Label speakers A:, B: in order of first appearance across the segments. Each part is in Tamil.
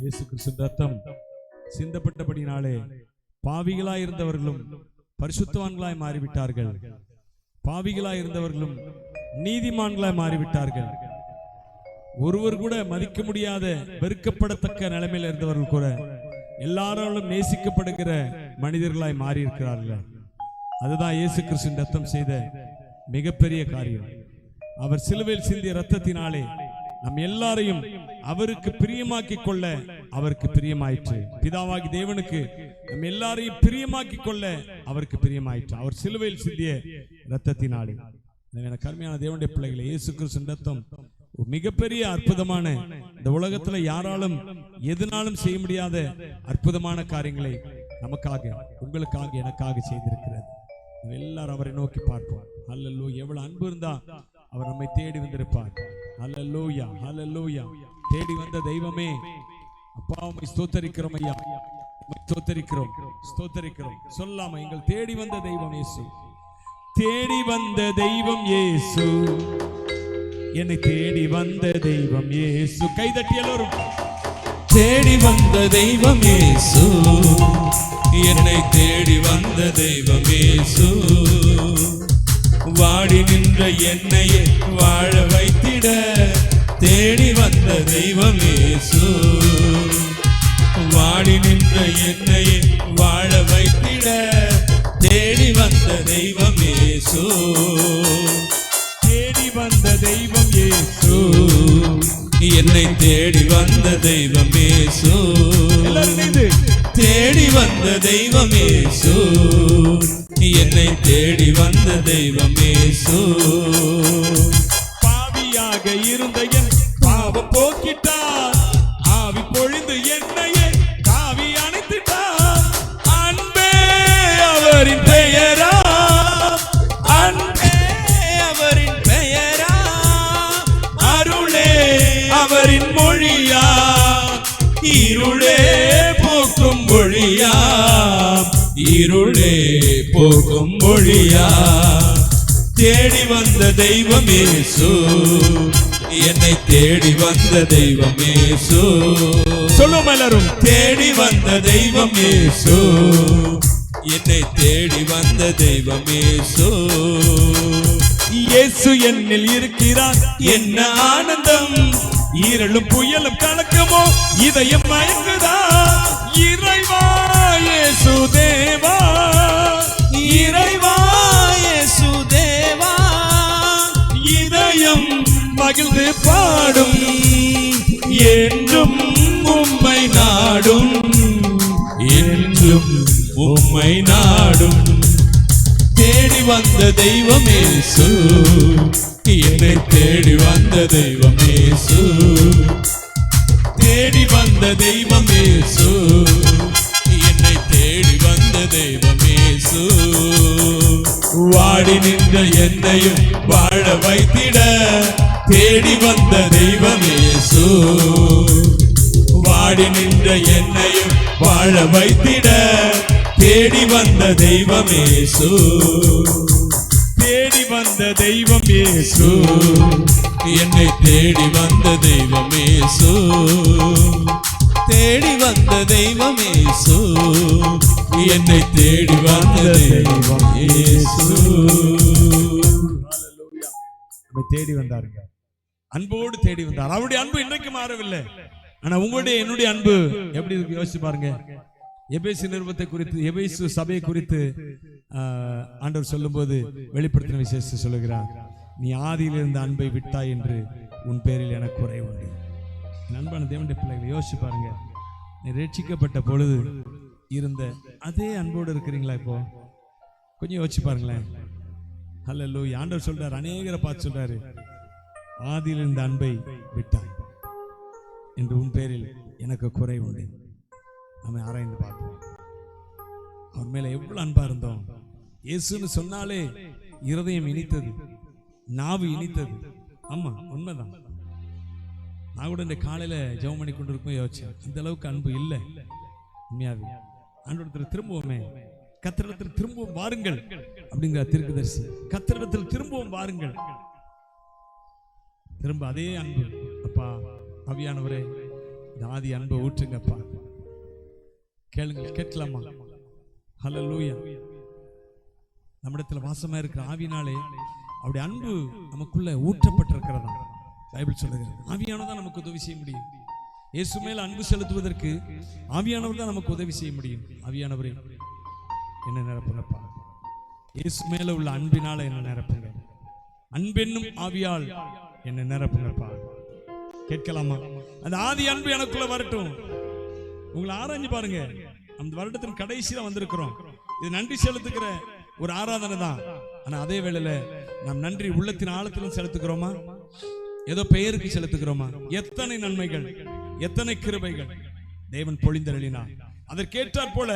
A: இயேசு கிறிஸ்துவின் ரத்தம் சிந்தப்பட்டபடினாலே பாவிகளாய் இருந்தவர்களும் பரிசுத்தவான்களாய் மாறிவிட்டார்கள். பாவிகளாய் இருந்தவர்களும் நீதிமான்களாய் மாறிவிட்டார்கள். ஒருவர் கூட மதிக்க முடியாத வெறுக்கப்படத்தக்க நிலைமையில் இருந்தவர்கள் கூட எல்லாராலும் நேசிக்கப்படுகிற மனிதர்களாய் மாறி இருக்கிறார்கள். அதுதான் இயேசு கிறிஸ்துவின் ரத்தம் செய்த மிகப்பெரிய காரியம். அவர் சிலுவையில் சிந்திய ரத்தத்தினாலே நம் எல்லாரையும் அவருக்கு பிரியமாக்கிக் கொள்ள அவருக்கு பிரியமாயிற்று. பிதாவாகி தேவனுக்கு நம் எல்லாரையும் பிரியமாக்கிக் கொள்ள அவருக்கு பிரியமாயிற்று அவர் சிலுவையில் சிந்திய ரத்தத்தினாலே. எனக்கு அருமையான தேவனுடைய பிள்ளைகளை, இயேசு கிறிஸ்துவின் ரத்தம் மிகப்பெரிய அற்புதமான, இந்த உலகத்துல யாராலும் எதனாலும் செய்ய முடியாத அற்புதமான காரியங்களை நமக்காக, உங்களுக்காக, எனக்காக செய்திருக்கிறது. எல்லாரும் அவரை நோக்கி பார்ப்போம். அல்லேலூயா. எவ்வளவு அன்பு இருந்தா அவர் நம்மை தேடி வந்திருப்பார். அல்லேலூயா, அல்லேலூயா. தேடி வந்த தெய்வமே, அப்பா உம்மை ஸ்தோத்தரிக்கிறோம் ஐயா, உம்மை ஸ்தோத்தரிக்கிறோம், ஸ்தோத்தரிக்கிறோம். சொல்லாம எங்கள் தேடி வந்த தெய்வம் இயேசு, தேடி வந்த தெய்வம் இயேசு, என்னை தேடி வந்த தெய்வம் இயேசு. கைதட்டி எல்லோரும்.
B: தேடி வந்த தெய்வம் இயேசு, என்னை தேடி வந்த தெய்வம் இயேசு, வாடி நின்ற என்னையே வாழ வைத்திட தேடி வந்த தெய்வம் இயேசு, வாடி நின்ற என்னையே வாழ வைத்திட தேடி வந்த தெய்வம் இயேசு,
A: தேடி வந்த தெய்வம் இயேசு,
B: என்னை தேடி வந்த தெய்வம் இயேசு, தேடி வந்த தெய்வம் இயேசு, என்னை தேடி வந்த தெய்வம் இயேசு.
A: பாவியாக இருந்த என் பாவம் போக்கிட்டார், ஆவி பொழிந்து என்னையே காவி அணைத்துட்டார். அன்பே அவரின் பெயரா,
B: அன்பே அவரின் பெயரா, அருளே அவரின் மொழியா, இருளே போக்கும் மொழியா, இருளே போக்கும் மொழியா. தேடி வந்த தெய்வம் இயேசு, என்னை தேடி வந்த தெய்வம் இயேசு.
A: சொல்லும் எல்லாரும்.
B: தேடி வந்த தெய்வம் இயேசு, என்னை தேடி வந்த தெய்வம் இயேசு.
A: இயேசு என்னில் இருக்கிறார்,
B: என்ன ஆனந்தம்,
A: ஈரலும் புயலும் கலக்கமோ இதயம் மயங்குதா. இறைவா இயேசு தேவா,
B: இறைவா இயேசு தேவா,
A: இதயம் மகிழ்ந்து பாடும்,
B: என்றும் உம்மை நாடும், என்றும் உம்மை நாடும். தேடி வந்த தெய்வம் இயேசு, என்னை தேடி வந்த தெய்வம் இயேசு, தேடி வந்த தெய்வம் இயேசு, என்னை தேடி வந்த தெய்வம் இயேசு. வாடி நின்ற என்னையும் வாழ வைத்திட தேடி வந்த தெய்வம் இயேசு, வாடி நின்ற என்னையும் வாழ வைத்திட தேடி வந்த தெய்வம் இயேசு,
A: தேடி வந்த தெய்வம் இயேசு,
B: என்னை தேடி வந்த தெய்வம் இயேசு, தேடி வந்த தெய்வம் இயேசு, என்னை தேடி வந்த தெய்வம் இயேசு.
A: நம்மை தேடி வந்தாருங்க, அன்போடு தேடி வந்தார். அவருடைய அன்பு இன்றைக்கு மாறவில்லை. ஆனா உங்களுடைய என்னுடைய அன்பு எப்படி இருக்கு யோசிச்சு பாருங்க. எபேசு நிறுவனத்தை குறித்து, எபேசு சபையை குறித்து ஆண்டவர் சொல்லும்போது வெளிப்படுத்தின விசேஷத்தை சொல்லுகிறார். நீ ஆதியில் இருந்த அன்பை விட்டாய் என்று உன் பேரில் எனக்கு குறை உண்டு. அன்பான தேவனுடைய பிள்ளைகளை யோசிச்சு பாருங்க. நீ ரட்சிக்கப்பட்ட பொழுது இருந்த அதே அன்போடு இருக்கிறீங்களா? இப்போ கொஞ்சம் யோசிச்சு பாருங்களேன். அல்லேலூயா. ஆண்டவர் சொல்றார், அநேகரை பார்த்து சொல்றாரு, ஆதியில் இருந்த அன்பை விட்டாய் என்று உன் பேரில் எனக்கு குறை உண்டு. நம்ம ஆராய்ந்து பார்ப்போம். அவர் மேல எவ்வளவு அன்பா இருந்தோம். இயேசுன்னு சொன்னாலே இருதயம் இனித்தது, நாவு இனித்தது. ஆமா, உண்மைதான். நான் கூட இந்த காலையில ஜெபம் பண்ணி கொண்டு இருக்கும் யோசிச்சேன், இந்த அளவுக்கு அன்பு இல்லை உண்மையாவே. ஆண்டவரத்தில் திரும்புவோமே, கர்த்தரிடத்தில் திரும்பவும் வாருங்கள் அப்படிங்கிற தீர்க்கதரிசி. கர்த்தரிடத்தில் திரும்பவும் வாருங்கள். திரும்ப அதே அன்பு. அப்பா ஆவியானவரே, இந்த ஆதி அன்பை ஊற்றுங்கப்பா. கேளுங்க, கேட்கலாமா? ஹல்லேலூயா. நம்மிடத்துல வாசமா இருக்கிற ஆவியினாலே அவருடைய அன்பு நமக்குள்ள ஊற்றப்பட்டிருக்கிறதா பைபிள் சொல்லுகிறது. ஆவியானவர் தான் நமக்கு உதவி செய்ய முடியும். இயேசு மேல அன்பு செலுத்துவதற்கு ஆவியானவர் தான் நமக்கு உதவி செய்ய முடியும். ஆவியானவரே என்ன நிரப்புங்கப்பா. இயேசு மேல உள்ள அன்பினால என்ன நிரப்புங்க. அன்பென்னும் ஆவியால் என்ன நிரப்புங்கப்பா. கேட்கலாமா? அந்த ஆதி அன்பு எனக்குள்ள வரட்டும். உங்களை ஆராய்ஞ்சு பாருங்க. அந்த வருடத்தின் கடைசியில வந்திருக்கிறோம். இது நன்றி செலுத்துகிற ஒரு ஆராதனை தான். ஆனா அதே வேளையில நாம் நன்றி உள்ளத்தின் ஆழத்திலும் செலுத்துகிறோமா? ஏதோ பெயருக்கு செலுத்துகிறோமா? எத்தனை நன்மைகள், எத்தனை கிருபைகள் தேவன் பொழிந்தருளினார். அதற்கேற்றாற் போல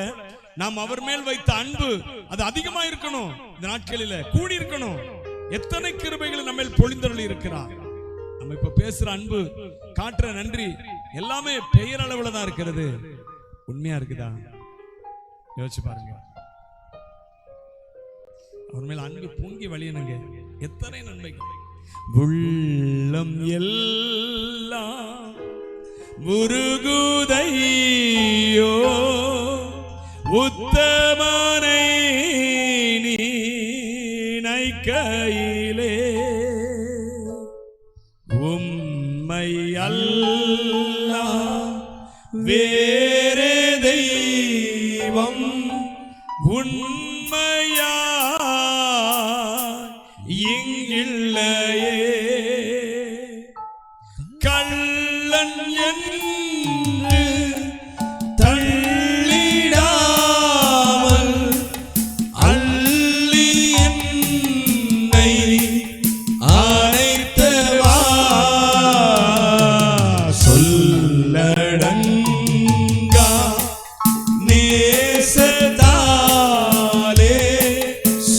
A: நாம் அவர் மேல் வைத்த அன்பு அது அதிகமா இருக்கணும். இந்த நாட்களில கூடி இருக்கணும். எத்தனை கிருபைகள் நம்ம மேல் பொழிந்தருளி இருக்கிறார். நம்ம இப்ப பேசுற அன்பு, காட்டுற நன்றி எல்லாமே பெயர் அளவுல தான் இருக்கிறது. உண்மையா இருக்குதா? யோசிச்சு பாருங்க. அவர் மேல் அன்பு பொங்கி வழியனுங்க. எத்தனை நன்மைகள். உள்ளம் எல்லாம் முருகுதையோ உத்தமனை நினைக்கையிலே உம்மை அல்லால் வேறே தெய்வம் உண்மையா இங்கில்லையே. கள்ளன் என்று தள்ளிடாமல் அள்ளி என்னை அணைத்தவா சொல்லடங்கா நேசத்தாலே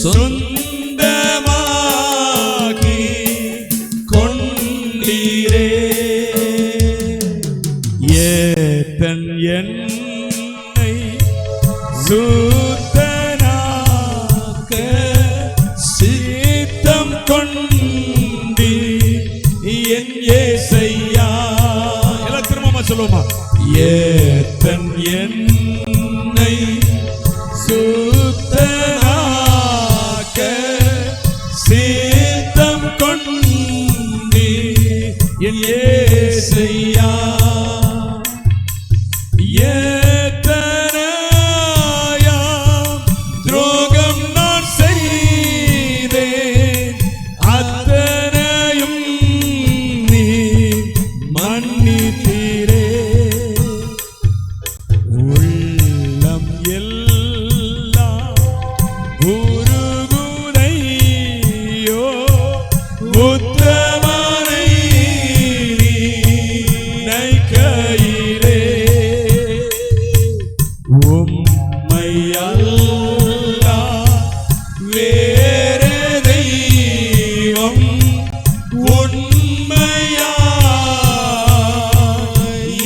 A: சொந்தமாகி கொண்டீரே. ஏத்தன் என்னை சூத்தனாக்க சித்தம் கொண்டி என் ஏசையா. எல்லாம் திரும்பமா சொல்லுவோமா? ஏத்தன் என்னை சூத்தனாக்க சித்தம் கொண்டி என் ஏசையா. துரோகம் நான் செய்தேன், அத்தனையும் நீ மன்னித்தீரே. உள்ளம் எல்லாம் உருகுதையோ உத்தமனை நினைக்கையிலே உம்மை அல்லால் வேறே தெய்வம் உண்மையா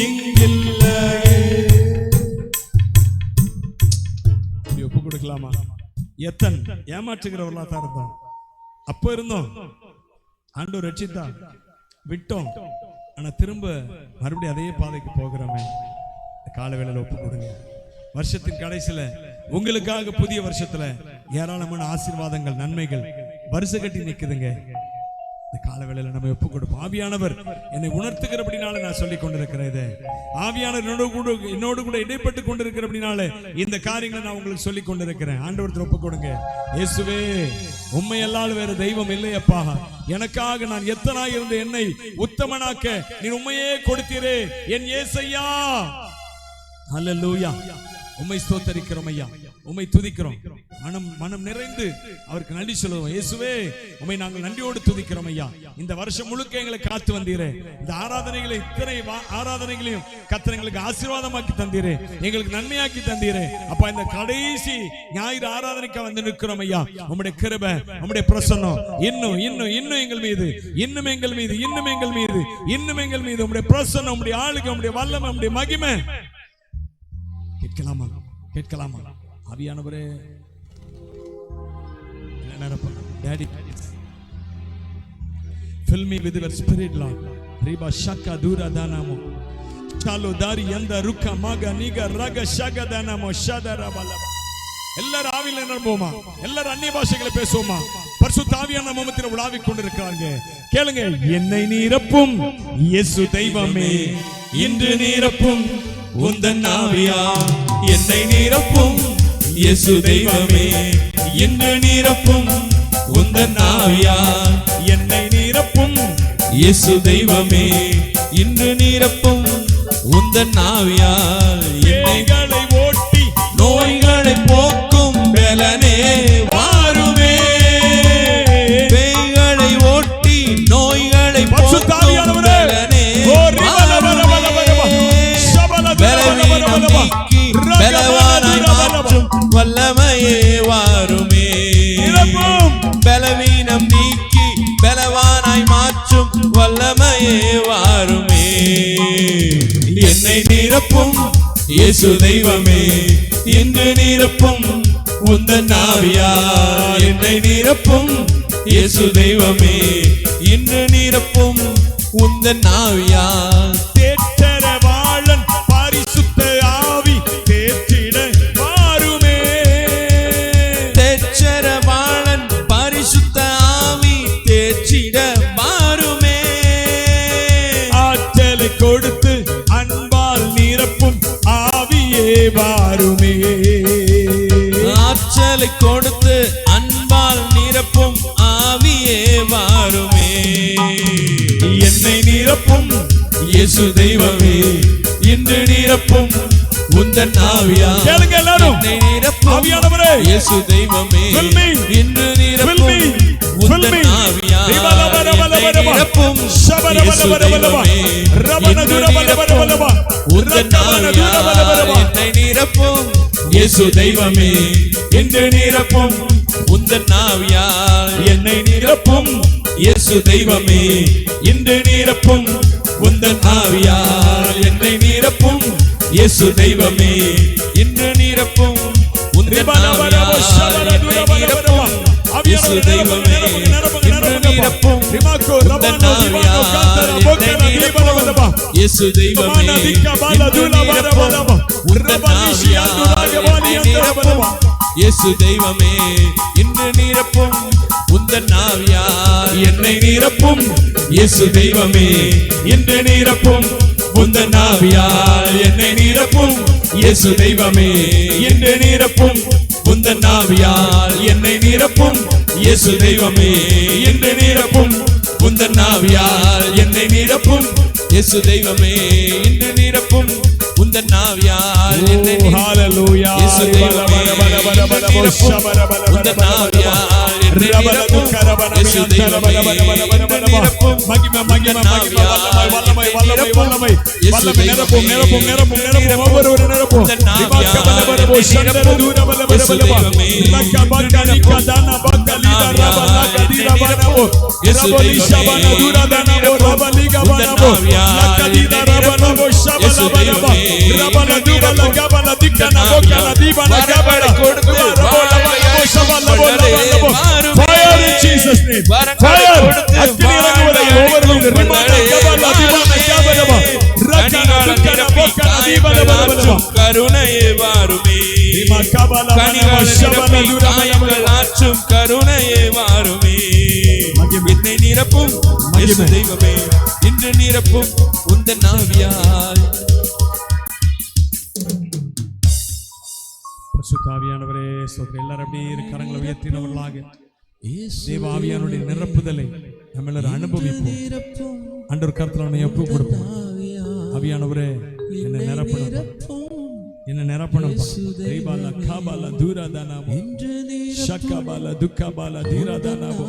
A: இங்கில்லையே. ஒப்பு கொடுக்கலாமா? எத்தன் ஏமாற்றுகிறவர்களா தான் இருந்தோம். அப்போ இருந்தோம். ஆண்டவர் ரட்சித்தா விட்டோம். ஆனா திரும்ப மறுபடியும் அதே பாதைக்கு போகிறோமே. கால வேளையில ஒப்பு கொடுங்க. வருஷத்தின் கடைசியில உங்களுக்காக புதிய வருஷத்துல ஏராளமான ஆசீர்வாதங்கள், நன்மைகள் வருஷ கட்டி நிக்குதுங்க. இந்த கால வேளையில நம்ம ஒப்பு கொடுப்போம். ஆவியானவர் என்னை உணர்த்துகிறபடினால நான் சொல்லிக் கொண்டிருக்கிறேன். ஆவியானவர் என்னோடு கூட இடைப்பட்டு கொண்டிருக்கிறபடினால இந்த காரியங்களை நான் உங்களுக்கு சொல்லிக் கொண்டிருக்கிறேன். ஆண்டவரத்தில் ஒப்பு கொடுங்க. இயேசுவே, உம்மை அல்லால் வேறு தெய்வம் இல்லையப்பா. எனக்காக நான் எத்தனாய் இருந்த என்னை உத்தமனாக்க நீ உம்மையே கொடுத்தீரே என் இயேசையா. ஹல்லேலூயா. உம்மை ஸ்தோத்தரிக்கிறோம் ஐயா, உம்மை துதிக்கிறோம். மனம் நிறைந்து அவருக்கு நன்றி சொல்லுவோம். இயேசுவே, உம்மை நாங்கள் நன்றியோடு துதிக்கிறோம் ஐயா. இந்த வருஷம் முழுக்க எங்களை காத்து வந்தீரே. இந்த ஆராதனைகளை, இத்தனை ஆராதனைகளையும் கர்த்தர் எங்களுக்கு ஆசீர்வாதமாக்கி தந்தீரே, எங்களுக்கு நன்மையாக்கி தந்தீரே. அப்ப இந்த கடைசி ஞாயிறு ஆராதனைக்கு வந்து நிற்கிறோம் ஐயா. உம்முடைய கிருபை, உம்முடைய பிரசன்னம் இன்னும் இன்னும் இன்னும் எங்கள் மீது, இன்னும் எங்கள் மீது, இன்னும் எங்கள் மீது, இன்னும் எங்கள் மீது உம்முடைய பிரசன்னம், உம்முடைய ஆளுகை, உம்முடைய வல்லமை, உம்முடைய மகிமை. கேட்கலாமா? கேட்கலாமா? ஆவியானவரே Daddy, fill me with your spirit, Lord. Riba shaka dura danamo தாலோ தாரி எந்த ருக்க மக நிக ரக ஷகதனமோ ஷதரபல. எல்லாரும் ஆவியில நிரம்புவோமா? எல்லாரும் அந்நிய பாஷைகளை பேசுவோமா? பரிசுத்த ஆவியான நாமத்தில் உலாவிக் கொண்டிருக்கிறாங்க. கேளுங்க. என்னை நிரப்பும் இயேசு தெய்வமே,
B: இன்று நிரப்பும் உந்தன் ஆவியால். என்னை நிரப்பும் இயேசு தெய்வமே, இன்று நிரப்பும் உந்தன் ஆவியால்.
A: என்னை நிரப்பும்
B: இயேசு தெய்வமே, இன்று நிரப்பும் உந்தன் ஆவியால்.
A: என்னைகளை ஓட்டி
B: நோய்களை போக்கும் பலனே வாருமே. பேய்களை ஓட்டி நோய்களை போக்கும் பலனே பலவீனம் நீக்கி பலவானாய் மாற்றும் வல்லமையே வாருமே. பலவீனம் நீக்கி பலவானாய் மாற்றும் வல்லமையே வாருமே. என்னை நிரப்பும் இயேசு தெய்வமே, இன்று நிரப்பும் உந்தன் ஆவியால். என்னை நிரப்பும் இயேசு தெய்வமே, இன்று நிரப்பும் உந்தன் ஆவியால்.
A: தேற்றரவாளன் பரிசுத்த ஆவி தேற்றிட வாருமே.
B: தேற்றரவாளன் பரிசுத்த ஆவி தேற்றிட வாருமே.
A: ஆற்றலை கொடுத்து அன்பால் நிரப்பும் ஆவியே வாருமே.
B: ஆற்றலை கொடுத்து அன்பால் நிரப்பும் ஆவியே வாருமே.
A: என்னை நிரப்பும்
B: இயேசு தெய்வமே, இன்று நிரப்பும் உந்தன் ஆவியால்.
A: கேளுங்க எல்லாரும்.
B: என்னை நிரப்பும்
A: ஆவியானவரே,
B: இயேசு தெய்வமே,
A: fill me,
B: இன்று
A: fill me,
B: நிரப்பும்
A: fill
B: உந்தன்
A: me.
B: ஆவியால்.
A: ரிபலபலபலபலப.
B: என்னை நிரப்பும்
A: ஷபரபலபலபலப.
B: இயேசு தெய்வமே,
A: ரபனதுரபலபலபலப.
B: உந்தன் ஆவியால். என்னை நிரப்பும் இயேசு தெய்வமே, இன்று நிரப்பும் உந்தன் ஆவியால். என்னை நிரப்பும் இயேசு தெய்வமே, இன்று நிரப்பும் உந்தன் ஆவியால். என்னை நிரப்பும் இயேசு தெய்வமே, இன்று நிரப்பும் உந்தன் ஆவியால். என்னை நிரப்பும் இயேசு தெய்வமே, இன்று நிரப்பும் உந்தன் ஆவியால். என்னை நிரப்பும் இயேசு தெய்வமே, இன்று நிரப்பும் உந்தன் ஆவியால். என்னை நிரப்பும் இயேசு தெய்வமே, இன்று நிரப்பும் உந்தன் ஆவியால். என்னை நிரப்பும் இயேசு தெய்வமே, இன்று நிரப்பும் உந்தன் ஆவியால். என்னை நிரப்பும் இயேசு தெய்வமே, இன்று நிரப்பும் உந்தன் ஆவியால். என்னை நிரப்பும் இயேசு தெய்வமே, இன்று நிரப்பும் உந்தன் ஆவியால். என்னை நிரப்பும் இயேசு தெய்வமே, இன்று நிரப்பும் உந்தன் ஆவியால். என்னை
A: ஹalleluya.
B: இயேசு தெய்வமே, இன்று நிரப்பும் உந்தன் ஆவியால். என்னை நிரப்பும் இயேசு தெய்வமே, இன்று நிரப்பும்
A: மகிமை மகிமை மகிமை வல்லமை வல்லமை வல்லமை வல்லமை வல்லமை நிரப்பும் நிரப்பும் நிரப்பும் நிரப்பும் ஒவ்வொரு நிரப்பும். ரிபாக்கபலபலபோ சந்தர தூரபலபலபலப. லக்கபக்கனி கதான பக்கலிதா ரபலகதிரா பனபோ. இரபலிஷா பன தூரதனபோ ரபலிகா பனபோ. லக்கதிரா ரபலபோ ஷபலபலப. ரபலதுபல கபல திக்கன போக்கன தீபன கபல கொடுத்து ரபலபலபோ ஷபலபலபலப. Fire in Jesus name. Fire. அக்கினி இறங்குவதாக ஒவ்வொருவரும் ரிமான கபல தீபன கபலப. ரக்கன துக்கன போக்கன தீபன பலபலப.
B: கருணையே வாருமே. கனிகள் ஆற்றும் கருணையே வாருமே. என்னை நிரப்பும் இயேசு தெய்வமே, இன்று நிரப்பும் உந்தன் ஆவியால்.
A: பரிசுத்த ஆவியானவரே ஸ்தோத்திரம். எல்லாரும் அப்படியே கரங்களை உயர்த்தினவர்களாக தேவ ஆவியானுடைய நிரப்புதலை நம்ம எல்லாரும் அனுபவிப்போம். ஆண்டவர் கருத்துல நம்ம ஒப்பு கொடுப்போம். ஆவியானவரே என்னை நிரப்பணும், என்ன நிரப்பணும். ரிபால கபால தூரதானமோ ஷக்கபால துக்கபால தீரதானமோ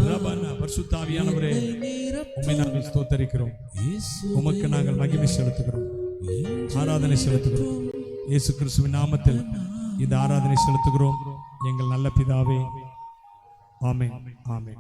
A: ரபனா. பரிசுத்த ஆவியானவரே உம்மை நாங்கள் ஸ்தோத்தரிக்கிறோம். உமக்கு நாங்கள் மகிமை செலுத்துகிறோம், ஆராதனை செலுத்துகிறோம். இயேசு கிறிஸ்துவின் நாமத்தில் இந்த ஆராதனை செலுத்துகிறோம் எங்கள் நல்ல பிதாவே. ஆமென் ஆமென்.